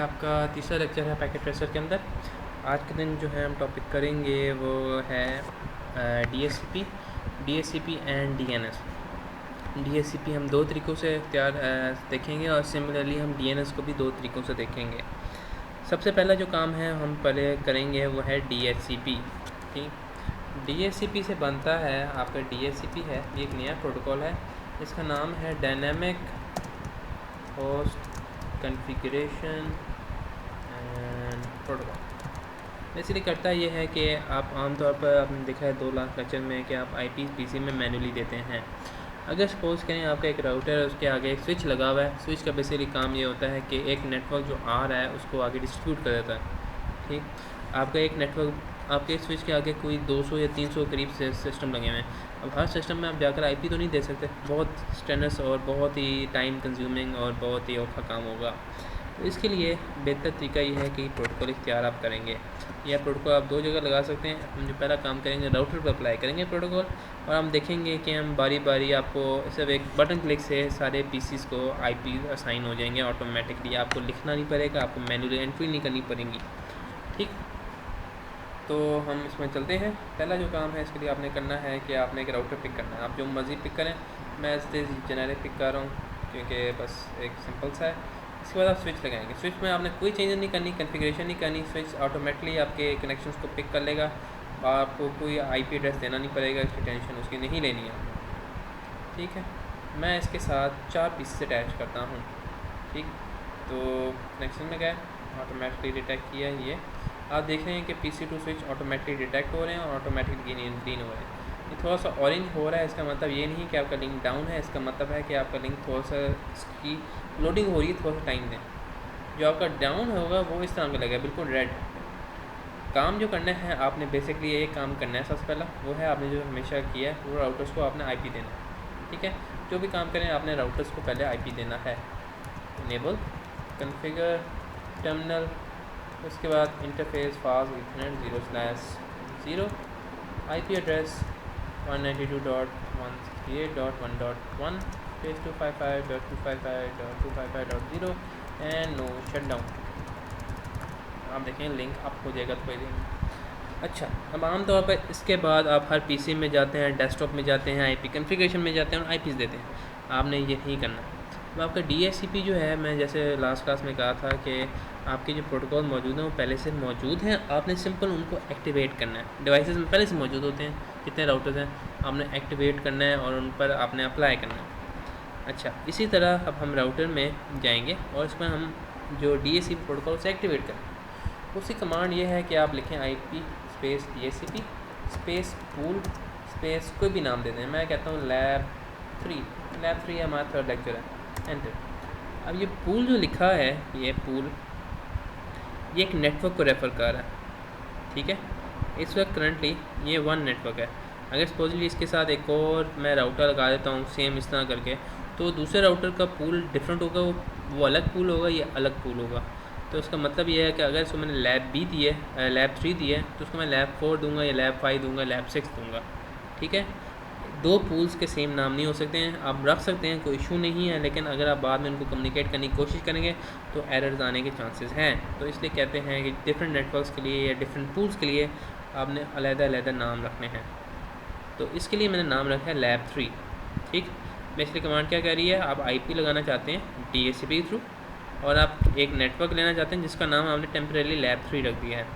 आपका तीसरा लेक्चर है पैकेट ट्रेसर के अंदर। आज के दिन जो है हम टॉपिक करेंगे वो है DHCP एंड DNS। DHCP हम दो तरीक़ों से देखेंगे और सिमिलरली हम DNS को भी दो तरीक़ों से देखेंगे। सबसे पहला जो काम है हम पहले करेंगे वो है DHCP। ठीक, DHCP से बनता है आपका DHCP है, ये एक नया प्रोटोकॉल है, इसका नाम है dynamic host configuration and protocol. Basically करता ये है कि आप आमतौर पर आपने देखा है 2 लाख लेक्चर में कि आप IP PC में मैनुअली देते हैं। अगर सपोज़ करें आपका एक राउटर है, उसके आगे एक स्विच लगा हुआ है। स्विच का बेसिकली काम ये होता है कि एक नेटवर्क जो आ रहा है उसको आगे डिस्ट्रीब्यूट कर देता है। ठीक, आपका एक नेटवर्क, आपके स्विच के आगे कोई 200 या 300 करीब से सिस्टम लगे हुए हैं। अब हर सिस्टम में आप जाकर IP तो नहीं दे सकते, बहुत स्ट्रेनस और बहुत ही टाइम कंज्यूमिंग और बहुत ही औखा काम होगा। तो इसके लिए बेहतर तरीका ये है कि प्रोटोकॉल इख्तियार आप करेंगे। यह प्रोटोकॉल आप 2 जगह लगा सकते हैं। हम जो पहला काम करेंगे राउटर पर अप्लाई करेंगे प्रोटोकॉल, और हम देखेंगे कि हम बारी बारी आपको सिर्फ एक बटन क्लिक से सारे PCs को IP असाइन हो जाएंगे ऑटोमेटिकली। आपको लिखना नहीं पड़ेगा, आपको मैनुअली एंट्री नहीं करनी पड़ेगी। ठीक, तो हम इसमें चलते हैं। पहला जो काम है इसके लिए आपने करना है कि आपने एक राउटर पिक करना है। आप जो मर्ज़ी पिक करें, मैं इससे जेनेरिक पिक कर रहा हूँ क्योंकि बस एक सिंपल सा है। इसके बाद आप स्विच लगाएंगे। स्विच में आपने कोई चेंज नहीं करनी, कॉन्फ़िगरेशन नहीं करनी। स्विच ऑटोमेटिकली आपके कनेक्शंस को पिक कर लेगा, आपको कोई IP एड्रेस देना नहीं पड़ेगा, इसकी टेंशन उसकी नहीं लेनी है। ठीक है, मैं इसके साथ 4 पीसेस अटैच करता हूँ। ठीक, तो कनेक्शन में गए, ऑटोमेटिकली डिटेक्ट किया। ये आप देख रहे हैं कि PC to switch automatically detect हो रहे हैं और ऑटोमेटिकली ग्रीन हो रहे हैं। ये थोड़ा सा ऑरेंज हो रहा है, इसका मतलब ये नहीं कि आपका लिंक डाउन है, इसका मतलब है कि आपका लिंक थोड़ा सा इसकी लोडिंग हो रही है, थोड़ा सा टाइम दें। जो आपका डाउन होगा वो इस तरह का लगेगा, बिल्कुल रेड। काम जो करना है आपने बेसिकली एक काम करना है। सबसे पहला वो है आपने जो हमेशा किया है, वो राउटर्स को आपने IP देना है। ठीक है, जो भी काम करें आपने राउटर्स को पहले IP देना है। इनेबल कॉन्फ़िगर टर्मिनल, उसके बाद interface fast ethernet 0/0, IP address 192.168.1.1 space 255.255.255.0 and no shutdown. आप देखें लिंक अप हो जाएगा थोड़ी देर में। अच्छा, अब आमतौर पर इसके बाद आप हर PC में जाते हैं, डेस्कटॉप में जाते हैं, IP कॉन्फ़िगरेशन में जाते हैं और IPs देते हैं। आपने ये नहीं करना। अब आपका DHCP जो है, मैं जैसे लास्ट क्लास में कहा था कि आपके जो प्रोटोकॉल मौजूद हैं वो पहले से मौजूद हैं, आपने सिंपल उनको एक्टिवेट करना है। डिवाइसेस में पहले से मौजूद होते हैं, जितने राउटर्स हैं आपने एक्टिवेट करना है और उन पर आपने अप्लाई करना है। अच्छा, इसी तरह अब हम राउटर में जाएंगे और इसमें हम जो DHCP प्रोटोकॉल से एक्टिवेट करें, उसकी कमांड ये है कि आप लिखें IP space DHCP space pool space कोई भी नाम दे दें। मैं कहता हूँ लैब 3 हमारा 3rd लेक्चर है, एंटर। अब ये पूल जो लिखा है, ये पूल ये एक नेटवर्क को रेफ़र कर रहा है। ठीक है, इस वक्त करंटली ये 1 नेटवर्क है। अगर सपोजली इसके साथ एक और मैं राउटर लगा देता हूँ सेम इस तरह करके, तो दूसरे राउटर का पूल डिफरेंट होगा, वो अलग पूल होगा, ये अलग पूल होगा। तो उसका मतलब ये है कि अगर इसको मैंने लैब 3 दी है, तो उसको मैं लैब 4 दूंगा या लैब 5 दूंगा, लैब 6 दूंगा। ठीक है, 2 पूल्स के सेम नाम नहीं हो सकते हैं। आप रख सकते हैं, कोई इशू नहीं है, लेकिन अगर आप बाद में उनको कम्युनिकेट करने की कोशिश करेंगे तो एरर्स आने के चांसेस हैं। तो इसलिए कहते हैं कि डिफरेंट नेटवर्क्स के लिए या डिफरेंट पूल्स के लिए आपने अलग-अलग नाम रखने हैं। तो इसके लिए मैंने नाम रखा है लैब 3। ठीक, बेसिकली कमांड क्या कह रही है, आप IP लगाना चाहते हैं DHCP के थ्रू और आप एक नेटवर्क लेना चाहते हैं जिसका नाम आपने टेम्परेरी लैब 3 रख दिया है।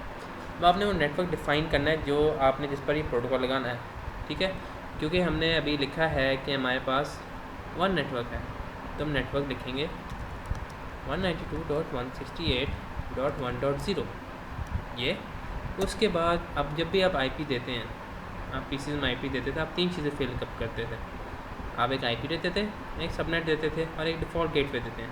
अब आपने वो नेटवर्क डिफ़ाइन करना है जो आपने जिस पर ये प्रोटोकॉल लगाना है। ठीक है, क्योंकि हमने अभी लिखा है कि हमारे पास 1 नेटवर्क है, तो हम नेटवर्क लिखेंगे 192.168.1.0। ये उसके बाद अब जब भी आप IP देते हैं, आप PCs में IP देते थे, आप 3 चीज़ें फिलअप करते थे। आप एक IP देते थे, एक सबनेट देते थे और एक डिफ़ॉल्ट गेटवे देते हैं।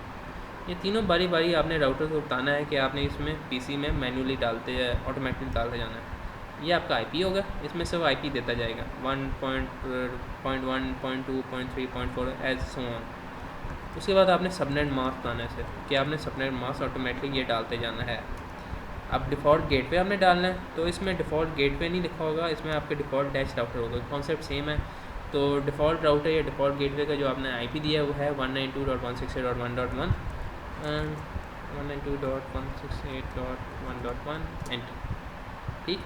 ये तीनों बारी बारी आपने राउटर को बताना है कि आपने इसमें PC में मैनुअली डालते या ऑटोमेटिकली डालते जाना है। ये आपका IP होगा, इसमें से वो IP देता जाएगा 1.1.2.3.4 एज सो ऑन। उसके बाद आपने सबनेट मास्क बनाना है सिर्फ कि आपने सबनेट मास्क ऑटोमेटिकली ये डालते जाना है। अब डिफ़ॉल्ट गेटवे आपने डालना है, तो इसमें डिफ़ॉल्ट गेटवे नहीं लिखा होगा, इसमें आपके डिफ़ॉल्ट डैश राउटर होगा। कॉन्सेप्ट सेम है। तो डिफ़ॉल्ट राउटर या डिफ़ॉल्ट गेटवे का जो आपने IP दिया है वो है 192.168.1.1 192.168.1.1 एंटर। ठीक,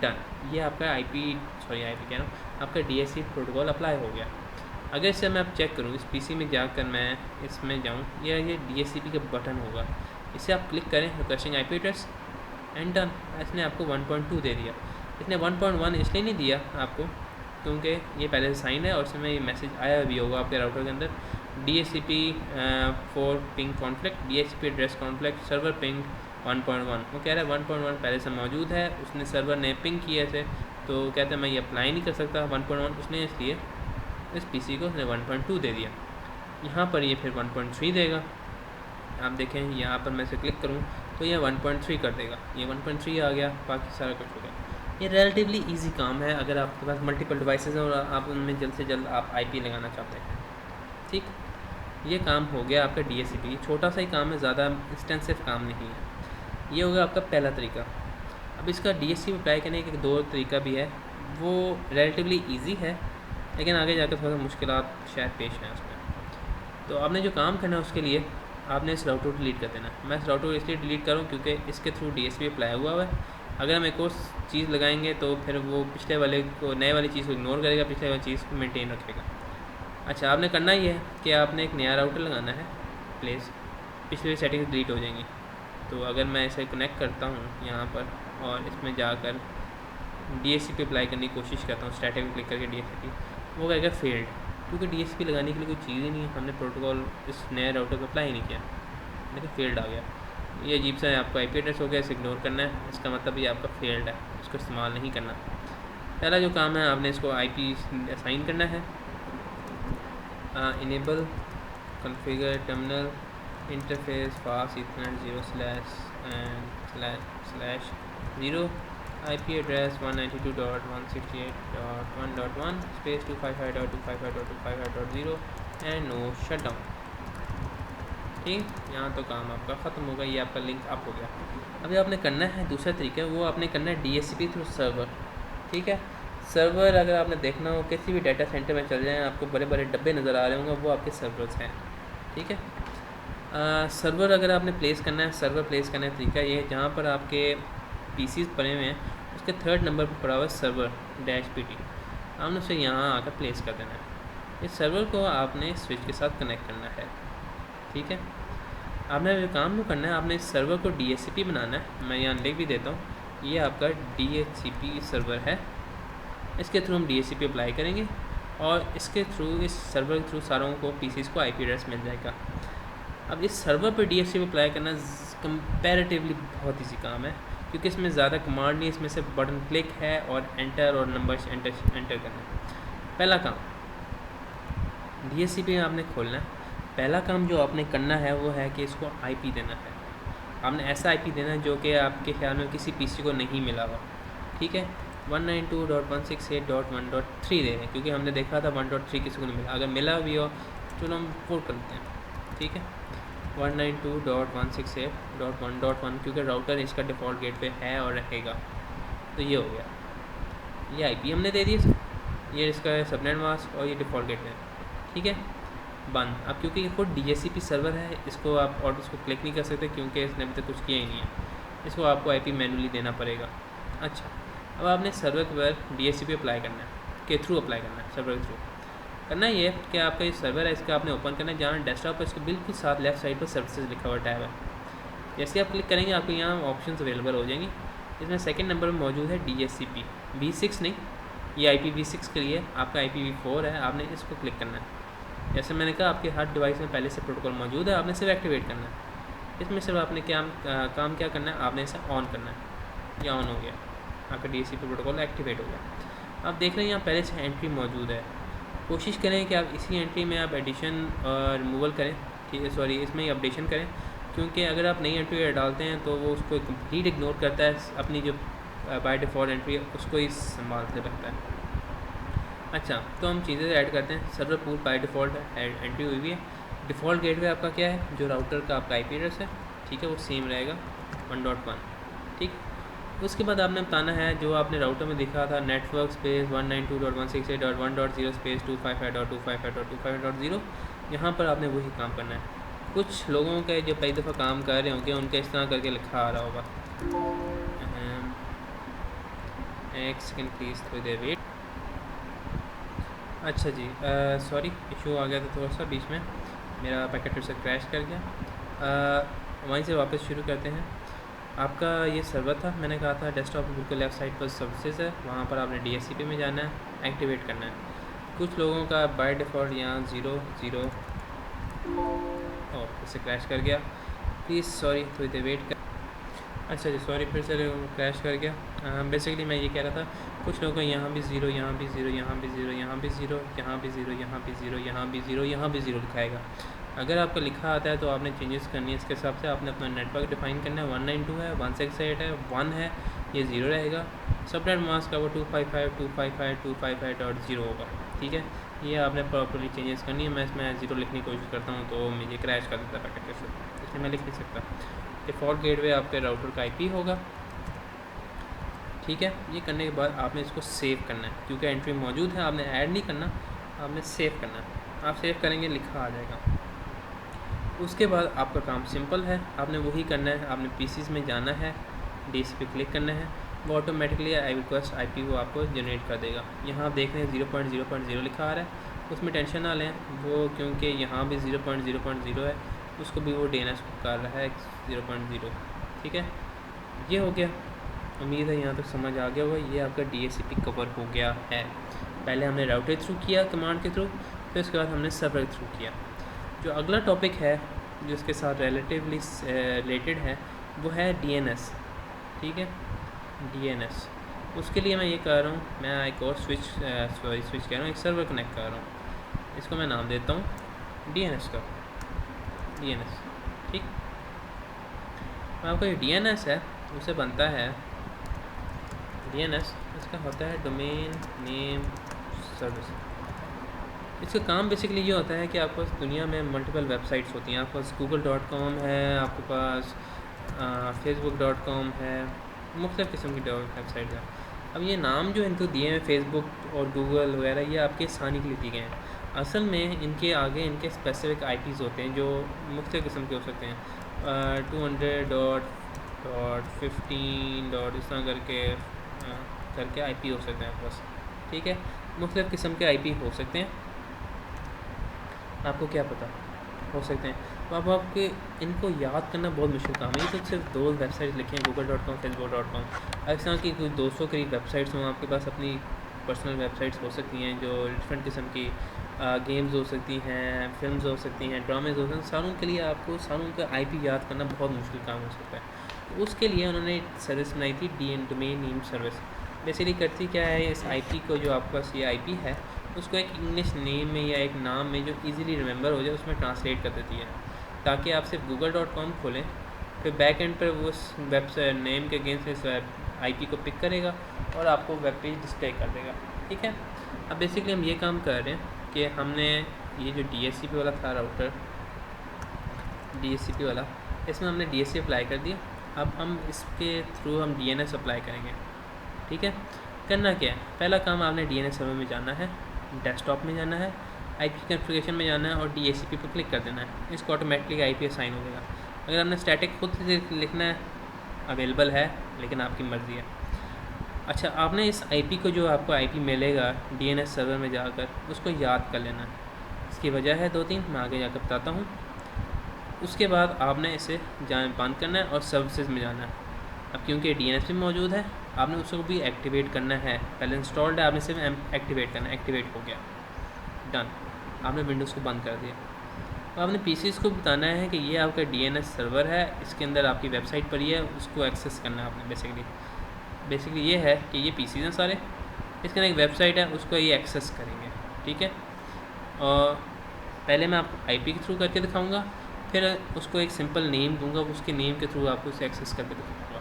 डन। ये आपका आईपी कह रहा हूँ, आपका DHCP प्रोटोकॉल अप्लाई हो गया। अगर इसे मैं अब चेक करूँ, इस पीसी में जाकर मैं इसमें जाऊँ, ये DHCP का बटन होगा, इसे आप क्लिक करें, requesting IP address and done. इसने आपको 1.2 दे दिया। इसने 1.1 इसलिए नहीं दिया आपको क्योंकि ये पहले से साइन है और उसमें ये मैसेज आया भी होगा आपके राउटर के अंदर, DHCP for ping conflict, DHCP address conflict, server ping 1.1। वो कह रहा है 1.1 पहले से मौजूद है, उसने सर्वर ने पिंग किया थे, तो कहते हैं मैं ये अप्लाई नहीं कर सकता 1.1, उसने इसलिए इस पीसी को उसने 1.2 दे दिया। यहाँ पर ये फिर 1.3 देगा। आप देखें यहाँ पर मैं इसे क्लिक करूँ तो ये 1.3 कर देगा, ये 1.3 आ गया, बाकी सारा कुछ हो गया। ये रिलेटिवली इजी काम है अगर आपके पास मल्टीपल डिवाइसेस हैं और आप उनमें जल्द से जल्द आप आईपी लगाना चाहते हैं। ठीक, ये काम हो गया आपका DHCP। छोटा सा ही काम है, ज़्यादा एक्सटेंसिव काम नहीं है। ये होगा आपका पहला तरीका। अब इसका DHCP अप्लाई करने का दो तरीका भी है, वो रिलेटिवली ईजी है लेकिन आगे जाकर थोड़ा सा मुश्किलात शायद पेश हैं उसमें। तो आपने जो काम करना है उसके लिए आपने इस राउटर को डिलीट कर देना है। मैं इस राउटर को इसलिए डिलीट करूँ क्योंकि इसके थ्रू DHCP अप्लाई हुआ है। अगर हम एक और चीज़ लगाएंगे तो फिर वो पिछले वाले को, नए वाली चीज़ को इग्नोर करेगा, पिछले वाली चीज़ को मेंटेन रखेगा। अच्छा, आपने करना ही है कि आपने एक नया राउटर लगाना है प्लेस, पिछली सेटिंग्स डिलीट हो जाएंगी। तो अगर मैं इसे कनेक्ट करता हूँ यहाँ पर और इसमें जाकर DHCP अप्लाई करने की कोशिश करता हूँ, स्टैटिक क्लिक करके DHCP, वो कहेगा फेल्ड, क्योंकि DHCP लगाने के लिए कोई चीज़ ही नहीं है, हमने प्रोटोकॉल इस नए राउटर को अप्लाई ही नहीं किया, लेकिन फेल्ड आ गया। ये अजीब सा है, आपका आईपी एड्रेस हो गया, इसे इग्नोर करना है, इसका मतलब ये आपका फेल्ड है, इसको इस्तेमाल नहीं करना। पहला जो काम है, आपने इसको आईपी असाइन करना है। Enable configure terminal interface fast ethernet 0//0 IP address 192.168.1.1 space 255.255.255.0 and no shutdown. ठीक, यहाँ तो काम आपका ख़त्म होगा, ये आपका लिंक अप हो गया। अभी आपने करना है दूसरा तरीका, वो आपने करना है DHCP थ्रू सर्वर। ठीक है, सर्वर अगर आपने देखना हो किसी भी डाटा सेंटर में चल जाएँ, आपको बड़े बड़े डब्बे नज़र आ रहे होंगे, वो आपके सर्वर्स हैं। ठीक है, सर्वर अगर आपने प्लेस करना है, सर्वर प्लेस करने का तरीका ये है, जहाँ पर आपके PCs पड़े हुए हैं उसके थर्ड नंबर पर पड़ा हुआ है सर्वर -PT, आपने उसे यहाँ आकर प्लेस कर देना है। इस सर्वर को आपने स्विच के साथ कनेक्ट करना है। ठीक है, आपने जो काम को करना है, आपने इस सर्वर को DHCP बनाना है। मैं यहाँ लिख भी देता हूँ, ये आपका DHCP सर्वर है, इसके थ्रू हम DHCP अप्लाई करेंगे और इसके थ्रू, इस सर्वर के थ्रू सारों को PCs को IP एड्रेस मिल जाएगा। अब इस सर्वर पर DHCP अप्लाई करना कंपैरेटिवली बहुत ईजी काम है, क्योंकि इसमें ज़्यादा कमांड नहीं, इसमें सिर्फ बटन क्लिक है और एंटर और नंबर्स एंटर करना है। पहला काम DHCP में आपने खोलना है। पहला काम जो आपने करना है वो है कि इसको IP देना है। आपने ऐसा IP देना है जो कि आपके ख्याल में किसी PC को नहीं मिला हुआ। ठीक है, 192.168.1.3 दे दें, क्योंकि हमने देखा था 1.3 किसी को नहीं मिला। अगर मिला भी हो चलो हम 4 करते हैं। ठीक है, 192.168.1.1 क्योंकि राउटर इसका डिफ़ॉल्ट गेटवे है और रहेगा। तो ये हो गया, ये IP हमने दे दी, ये इसका सबनेट मास्क और ये डिफ़ॉल्ट गेटवे। ठीक है, बंद। अब क्योंकि ये खुद DHCP सर्वर है, इसको आप और इसको क्लिक नहीं कर सकते क्योंकि इसने अभी तक कुछ किया ही नहीं है, इसको आपको IP मैनुअली देना पड़ेगा। अच्छा, अब आपने सर्वर पर DHCP अप्लाई करना है, के थ्रू अप्लाई करना है, सर्वर के थ्रू करना ये है कि आपका ये सर्वर है, इसका आपने ओपन करना है, जहाँ डेस्कटॉप पर इसके बिल्कुल साथ लेफ्ट साइड पर सर्विसेज लिखा हुआ टैब है। जैसे आप क्लिक करेंगे आपको यहाँ ऑप्शंस अवेलेबल हो जाएंगी। इसमें सेकंड नंबर में मौजूद है DHCP V6 नहीं, ये IPv6 के लिए, आपका IPv4 है, आपने इसको क्लिक करना है। जैसे मैंने कहा आपके हर डिवाइस में पहले से प्रोटोकॉल मौजूद है, आपने सिर्फ एक्टिवेट करना है। इसमें सिर्फ आपने काम क्या करना है, आपने इसे ऑन करना है। ये ऑन हो गया, आपका DHCP प्रोटोकॉल एक्टिवेट हो गया। आप देख रहे हैं यहाँ पहले से एंट्री मौजूद है। कोशिश करें कि आप इसी एंट्री में आप एडिशन और रिमूवल करें, ठीक है, सॉरी इसमें ही अपडेशन करें, क्योंकि अगर आप नई एंट्री डालते हैं तो वो उसको कंप्लीट इग्नोर करता है, अपनी जो बाय डिफ़ॉल्ट एंट्री है उसको ही संभालते रखता है। अच्छा, तो हम चीज़ें ऐड करते हैं। Server pool by default entry हुई है। डिफ़ॉल्ट गेटवे आपका क्या है, जो राउटर का आपका IP एड्रेस है, ठीक है, वो सेम रहेगा 1.1। ठीक, उसके बाद आपने बताना है जो आपने राउटर में दिखा था, नेटवर्क स्पेस 192.168.1.0 स्पेस 255.255.255.0, यहाँ पर आपने वही काम करना है। कुछ लोगों के जो कई दफ़ा काम कर रहे होंगे उनके इस तरह करके लिखा आ रहा होगा। एक सेकेंड प्लीज़, थोड़ी देर वेट। अच्छा जी, सॉरी, इशू आ गया था थोड़ा सा बीच में, मेरा पैकेट फिर से क्रैश कर गया। वहीं से वापस शुरू करते हैं। आपका ये सर्वर था, मैंने कहा था डेस्कटॉप के बिल्कुल लेफ़्ट साइड पर सर्विसेज है, वहाँ पर आपने DHCP में जाना है, एक्टिवेट करना है। कुछ लोगों का बाय डिफ़ॉल्ट यहाँ 0 और इससे क्रैश कर गया। प्लीज़ सॉरी, थोड़ी देर वेट कर। अच्छा जी, सॉरी, फिर से क्रैश कर गया। बेसिकली मैं ये कह रहा था, कुछ लोगों को यहाँ भी 0, यहाँ भी 0, यहाँ भी 0, यहाँ भी 0, यहाँ भी 0, यहाँ भी 0, यहाँ भी 0, यहाँ भी 0 लिखाएगा। अगर आपको लिखा आता है तो आपने चेंजेस करनी है इसके हिसाब से। आपने अपना नेटवर्क डिफाइन करना है, 192 है, 168 है, 1 है, ये 0 रहेगा। सबनेट मास्क का वो 255.255.255.0 होगा, ठीक है। ये आपने प्रॉपर्ली चेंजेस करनी है। मैं इसमें 0 लिखने की कोशिश करता हूँ तो मुझे क्रैश कर देता है पैकेट, इसलिए मैं लिख नहीं सकता। डिफ़ॉल्ट गेटवे आपके राउटर का IP होगा, ठीक है। ये करने के बाद आपने इसको सेव करना है, क्योंकि एंट्री मौजूद है, आपने ऐड नहीं करना, आपने सेव करना है। आप सेव करेंगे, लिखा आ जाएगा। उसके बाद आपका काम सिंपल है, आपने वही करना है। आपने PCs में जाना है, DHCP क्लिक करना है, वो ऑटोमेटिकली आई रिक्वेस्ट IP को आपको जनरेट कर देगा। यहाँ आप देख रहे हैं 0.0.0 लिखा आ रहा है, उसमें टेंशन ना लें वो, क्योंकि यहाँ भी 0.0.0 है, उसको भी वो DNS कर रहा है 0.0, ठीक है। ये हो गया, उम्मीद है यहाँ तक समझ आ गया होगा। ये आपका DHCP कवर हो गया है। पहले हमने राउटर थ्रू किया कमांड के थ्रू, फिर उसके बाद हमने सर्वर थ्रू किया। जो अगला टॉपिक है जो इसके साथ रिलेटिवली रिलेटेड है वो है DNS, ठीक है, DNS। उसके लिए मैं ये कर रहा हूँ, मैं एक और स्विच कह रहा हूँ, एक सर्वर कनेक्ट कर रहा हूँ। इसको मैं नाम देता हूँ DNS का, DNS, ठीक। आपका ये DNS है उसे बनता है DNS, इसका होता है डोमेन नेम सर्विस। इसका काम बेसिकली ये होता है कि आपके पास दुनिया में मल्टीपल वेबसाइट्स होती हैं। आपके पास google.com है, आपके पास facebook.com है, मुख्तलिफ़ किस्म की वेबसाइट है। अब ये नाम जो इनको दिए हैं फेसबुक और गूगल वगैरह, ये आपके आसानी के लिए दिए गए हैं। असल में इनके आगे इनके स्पेसिफिक IPs होते हैं जो मुख्तलिफ़ किस्म के हो सकते हैं। 200.15. इस तरह करके IP हो सकते हैं आपके पास, ठीक है। मुख्तलिफ़ किस्म के IP हो सकते हैं, आपको क्या पता हो सकते हैं। तो अब आपके इनको याद करना बहुत मुश्किल काम है। ये तो सिर्फ 2 वेबसाइट्स लिखे हैं, google.com, facebook.com। इस तरह की कोई 200 करीब वेबसाइट्स हों आपके पास, अपनी पर्सनल वेबसाइट्स हो सकती हैं जो डिफरेंट किस्म की गेम्स हो सकती हैं, फिल्म्स हो सकती हैं, ड्रामेज हो सकते हैं। सारों के लिए आपको सारों का IP याद करना बहुत मुश्किल काम हो सकता है। तो उसके लिए उन्होंने सर्विस बनाई थी डोमेन नेम सर्विस। बेसिकली करती क्या है, इस IP को जो आपके पास ये IP है उसको एक इंग्लिश नेम में या एक नाम में जो इजीली रिमेंबर हो जाए उसमें ट्रांसलेट कर देती है, ताकि आप सिर्फ google.com खोलें, फिर बैक एंड पर वो उस वेबसाइट नेम के अगेंस्ट इस IP को पिक करेगा और आपको वेब पेज डिस्प्ले कर देगा, ठीक है। अब बेसिकली हम ये काम कर रहे हैं कि हमने ये जो DHCP वाला था राउटर, DHCP वाला, इसमें हमने DHCP अप्लाई कर दिया। अब हम इसके थ्रू हम DNS अप्लाई करेंगे, ठीक है। करना क्या है, पहला काम आपने DNS सर्वर में जाना है, डेस्कटॉप में जाना है, IP कॉन्फ़िगरेशन में जाना है और DHCP पर क्लिक कर देना है। इसको ऑटोमेटिकली IP असाइन हो जाएगा। अगर आपने स्टैटिक खुद से लिखना है अवेलेबल है, लेकिन आपकी मर्ज़ी है। अच्छा, आपने इस IP को जो आपको IP मिलेगा DNS सर्वर में जाकर उसको याद कर लेना है। इसकी वजह है 2-3, मैं आगे जाकर बताता हूँ। उसके बाद आपने इसे बंद करना है और सर्विसेज में जाना है। अब क्योंकि DNS भी मौजूद है, आपने उसको भी एक्टिवेट करना है। पहले इंस्टॉल्ड है, आपने सिर्फ एक्टिवेट करना है। एक्टिवेट हो गया, डन। आपने विंडोज़ को बंद कर दिया। तो आपने PCs को बताना है कि ये आपका DNS सर्वर है, इसके अंदर आपकी वेबसाइट पर ही है, उसको एक्सेस करना है आपने। बेसिकली ये है कि ये PCs हैं सारे, इसके अंदर एक वेबसाइट है, उसको ये एक्सेस करेंगे, ठीक है। और पहले मैं आपको IP के थ्रू करके दिखाऊँगा, फिर उसको एक सिंपल नेम दूंगा, उसके नेम के थ्रू आपको उसे एक्सेस करके दिखाऊँगा,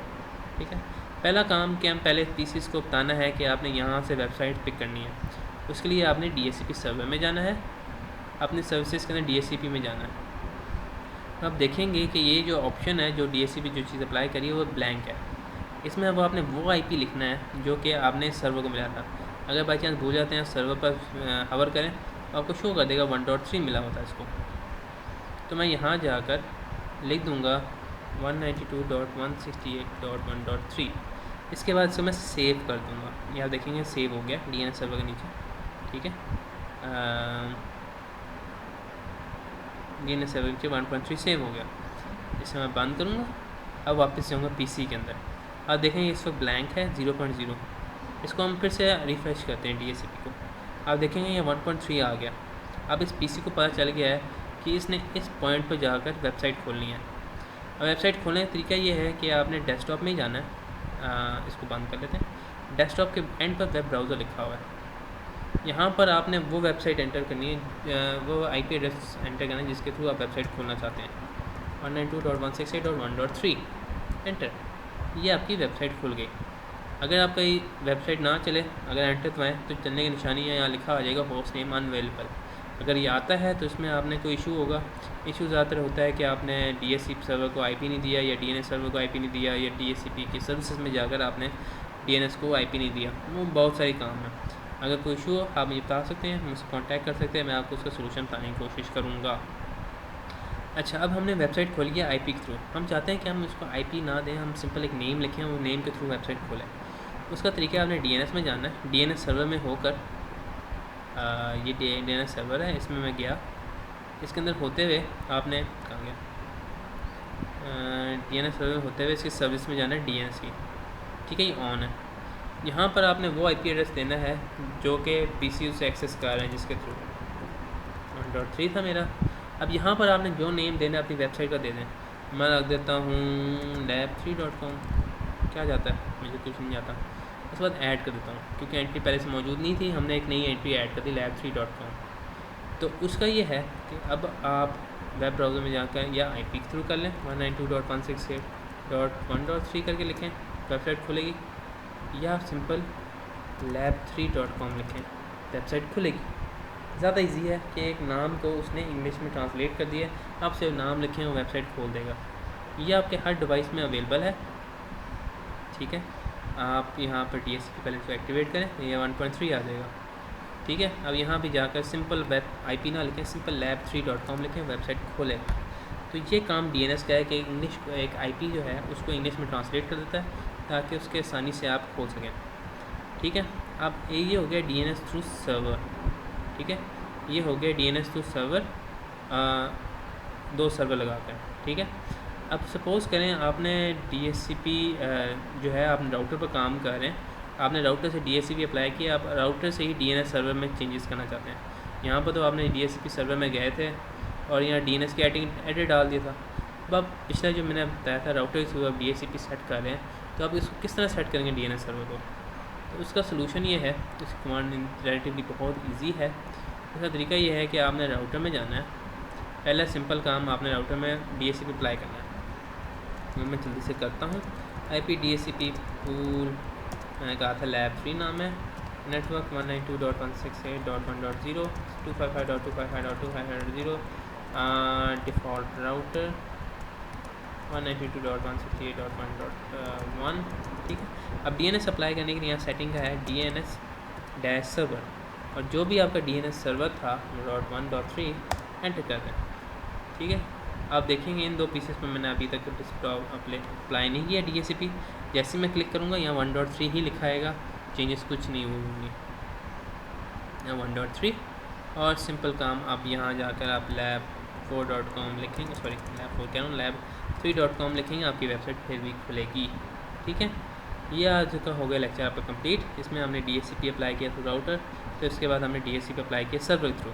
ठीक है। पहला काम कि हम पहले PCs को बताना है कि आपने यहाँ से वेबसाइट पिक करनी है। उसके लिए आपने DHCP सर्वर में जाना है, अपने सर्विसेज के अंदर DHCP में जाना है। अब देखेंगे कि ये जो ऑप्शन है, जो DHCP जो चीज़ अप्लाई करी है वो ब्लैंक है। इसमें अब आपने वो IP लिखना है जो कि आपने सर्वर को मिला था। अगर बाई चांस भूल जाते हैं सर्वर पर हवर करें तो आपको शो कर देगा 1.3 मिला होता है इसको, तो मैं यहाँ जाकर लिख दूँगा 192.168.1.3। इसके बाद इसको मैं सेव कर दूँगा। यहाँ देखेंगे सेव हो गया DNS सर्वर के नीचे, ठीक है। DNS सर्वर के नीचे 1.3 सेव हो गया। इसे मैं बंद करूँगा। अब वापस जाऊँगा PC के अंदर। अब देखेंगे इस वक्त ब्लैंक है 0.0। इसको हम फिर से रिफ़्रेश करते हैं DHCP को। आप देखेंगे ये 1.3 आ गया। अब इस PC को पता चल गया है कि इसने इस पॉइंट पर जाकर वेबसाइट खोलनी है। अब वेबसाइट खोलने का तरीका ये है कि आपने डेस्कटॉप में ही जाना है। इसको बंद कर लेते हैं। डेस्कटॉप के एंड पर वेब ब्राउज़र लिखा हुआ है। यहाँ पर आपने वो वेबसाइट एंटर करनी है, वो IP एड्रेस एंटर करना है जिसके थ्रू आप वेबसाइट खोलना चाहते हैं। 192.168.1.3 एंटर। ये आपकी वेबसाइट खुल गई। अगर आपका ये वेबसाइट ना चले, अगर एंटर दबाएँ तो चलने की निशानी है, यहाँ लिखा आ जाएगा होस्ट नेम अनअवेलेबल। अगर ये आता है तो इसमें आपने कोई इशू होगा। इशू ज़्यादातर होता है कि आपने DHCP सर्वर को IP नहीं दिया, या DNS सर्वर को IP नहीं दिया, या DHCP की सर्विसेज में जाकर आपने DNS को IP नहीं दिया। वो बहुत सारी काम है। अगर कोई इशू हो आप मुझे बता सकते हैं, मुझसे कांटेक्ट कर सकते हैं, मैं आपको उसका सलूशन बताने की कोशिश करूँगा। अच्छा, अब हमने वेबसाइट खोली है IP के थ्रू। हम चाहते हैं कि हम उसको IP ना दें, हम सिंपल एक नेम लिखें, वो नेम के थ्रू वेबसाइट खोलें। उसका तरीका आपने DNS में जाना है। DNS सर्वर में होकर ये DNS सर्वर है, इसमें मैं गया। इसके अंदर होते हुए आपने कहाँ गया, DNS सर्वर में होते हुए इसकी सर्विस में जाना है DNS की, ठीक है। ये ऑन है। यहाँ पर आपने वो IP एड्रेस देना है जो कि PC से एक्सेस कर रहे हैं, जिसके थ्रू 1.3 था मेरा। अब यहाँ पर आपने जो नेम देना है अपनी वेबसाइट का दे दें। मैं रख देता हूँ lab3.com। क्या जाता है, मुझे कुछ नहीं आता। उसके बाद ऐड कर देता हूँ, क्योंकि एंट्री पहले से मौजूद नहीं थी, हमने एक नई एंट्री ऐड कर दी lab3.com। तो उसका ये है कि अब आप वेब ब्राउज़र में जाकर या IP के थ्रू कर लें, 192.168.1.3 करके लिखें, वेबसाइट खुलेगी। या सिंपल lab3.com लिखें, वेबसाइट खुलेगी। ज़्यादा इजी है कि एक नाम को उसने इंग्लिश में ट्रांसलेट कर दिया, आप सिर्फ नाम लिखें वो वेबसाइट खोल देगा। ये आपके हर डिवाइस में अवेलेबल है, ठीक है। आप यहाँ पर DHCP पहले तो एक्टिवेट करें, ये 1.3 आ जाएगा, ठीक है। अब यहाँ भी जाकर सिंपल वेब IP ना लिखें, सिंपल lab3.com लिखें, वेबसाइट खोलेगा। तो ये काम DNS का है कि इंग्लिश को एक IP जो है उसको इंग्लिश में ट्रांसलेट कर देता है, ताकि उसके आसानी से आप खोल सकें, ठीक है। अब ये हो गया DNS थ्रू सर्वर, ठीक है। ये हो गया DNS थ्रू सर्वर, 2 सर्वर लगाकर, ठीक है। अब सपोज़ करें आपने DHCP जो है आप राउटर पर काम कर रहे हैं, आपने राउटर से DHCP अप्लाई किया, आप राउटर से ही DNS सर्वर में चेंजेस करना चाहते हैं। यहाँ पर तो आपने DHCP सर्वर में गए थे और यहाँ DNS की एडिट डाल दिया था। अब आप पिछला जो मैंने बताया था राउटर के थ्रू आप DHCP सेट कर रहे हैं, तो आप इसको किस तरह सेट करेंगे DNS सर्वर को। तो उसका सलूशन ये है, इसकी कमांड रिलेटिवली बहुत ईजी है। इसका तरीका ये है कि आपने राउटर में जाना है। पहला सिंपल काम आपने राउटर में DHCP अप्लाई करना है। मैं जल्दी से करता हूँ। IP DHCP पूल, मैंने कहा था lab3 नाम है। नेटवर्क 192.168.1.0 255.255.255.0 डिफ़ॉल्ट राउटर 192.168.1.1, ठीक है। अब DNS अप्लाई करने के लिए यहाँ सेटिंग का है DNS सर्वर, और जो भी आपका DNS सर्वर था 1.3 एंटर कर दें, ठीक है। आप देखेंगे इन 2 पीसेस में मैंने अभी तक अप्लाई नहीं किया DHCP। जैसे मैं क्लिक करूँगा यहाँ 1.3 ही लिखाएगा, चेंजेस कुछ नहीं होंगे, यहाँ 1.3। और सिंपल काम आप यहाँ जाकर आप lab4.com लिखेंगे, सॉरी lab4 कह रहा हूँ, lab3.com लिखेंगे, आपकी वेबसाइट फिर भी खुलेगी, ठीक है। ये आज का हो गया लेक्चर आपका कंप्लीट। इसमें हमने DHCP अप्लाई किया थ्रू राउटर, तो इसके बाद हमने DHCP अप्लाई किया सर्वर थ्रू,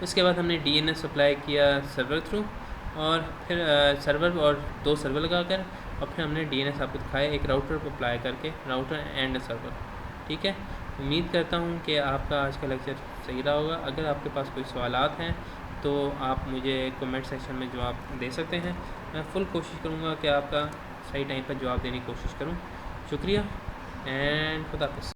उसके बाद हमने DNS अप्लाई किया सर्वर थ्रू, और फिर सर्वर और 2 सर्वर लगाकर, और फिर हमने DNS आपको दिखाया एक राउटर पर अप्लाई करके, राउटर एंड सर्वर, ठीक है। उम्मीद करता हूँ कि आपका आज का लेक्चर सही रहा होगा। अगर आपके पास कोई सवालात हैं तो आप मुझे कमेंट सेक्शन में जवाब दे सकते हैं। मैं फुल कोशिश करूँगा कि आपका सही टाइम पर जवाब देने की कोशिश करूँ। शुक्रिया एंड खुदा हाफ़िज़।